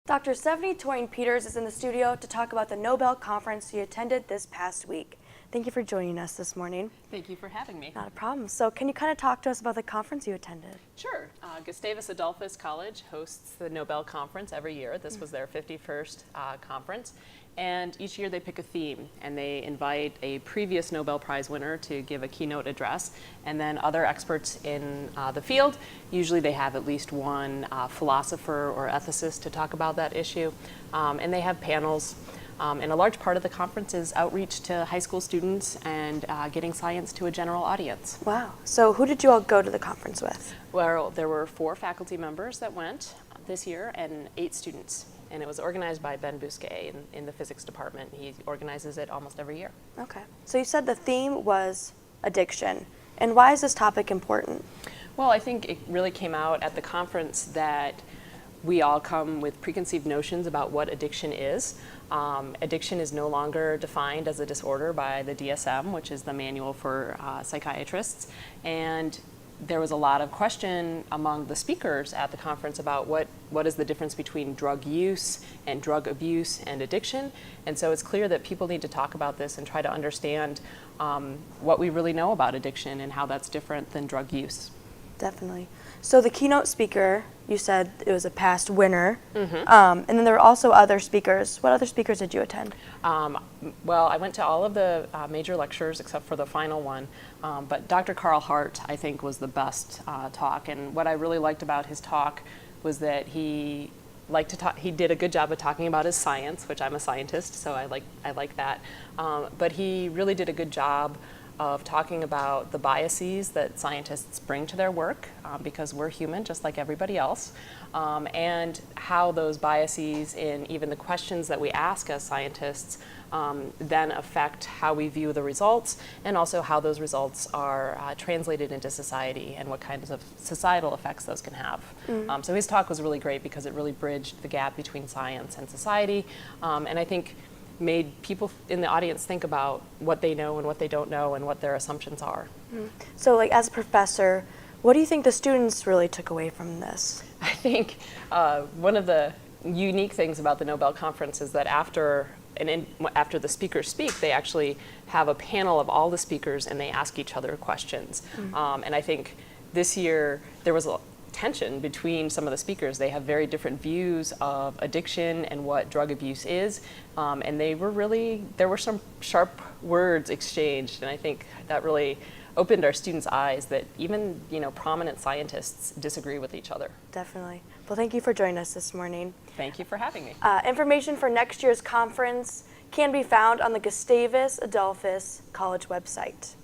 Dr. Stephanie Toyne-Peters is in the studio to talk about the Nobel Conference she attended this past week. Thank you for joining us this morning. Thank you for having me. Not a problem. So can you kind of talk to us about the conference you attended? Sure. Gustavus Adolphus College hosts the Nobel Conference every year. This was their 51st conference. And each year they pick a theme and they invite a previous Nobel Prize winner to give a keynote address, and then other experts in the field. Usually they have at least one philosopher or ethicist to talk about that issue. And they have panels. And a large part of the conference is outreach to high school students and getting science to a general audience. Wow. So who did you all go to the conference with? Well, there were 4 faculty members that went this year and 8 students. And it was organized by Ben Bousquet in the physics department. He organizes it almost every year. Okay. So you said the theme was addiction. And why is this topic important? Well, I think it really came out at the conference that we all come with preconceived notions about what addiction is. Addiction is no longer defined as a disorder by the DSM, which is the manual for psychiatrists. And there was a lot of question among the speakers at the conference about what is the difference between drug use and drug abuse and addiction. And so it's clear that people need to talk about this and try to understand what we really know about addiction and how that's different than drug use. Definitely. So the keynote speaker, you said it was a past winner, Mm-hmm. And then there were also other speakers. What other speakers did you attend? Well, I went to all of the major lectures except for the final one, but Dr. Carl Hart, I think, was the best talk. And what I really liked about his talk was that he liked to talk. He did a good job of talking about his science, which I'm a scientist, so I like that. But he really did a good job of talking about the biases that scientists bring to their work, because we're human just like everybody else, and how those biases in even the questions that we ask as scientists then affect how we view the results, and also how those results are translated into society and what kinds of societal effects those can have. So his talk was really great because it really bridged the gap between science and society, and I think made people in the audience think about what they know and what they don't know and what their assumptions are. So like as a professor, what do you think the students really took away from this? I think one of the unique things about the Nobel Conference is that after the speakers speak, they actually have a panel of all the speakers and they ask each other questions. And I think this year there was a tension between some of the speakers. They have very different views of addiction and what drug abuse is, and there were some sharp words exchanged, and I think that really opened our students' eyes that even prominent scientists disagree with each other. Definitely. Well, thank you for joining us this morning. Thank you for having me. Information for next year's conference can be found on the Gustavus Adolphus College website.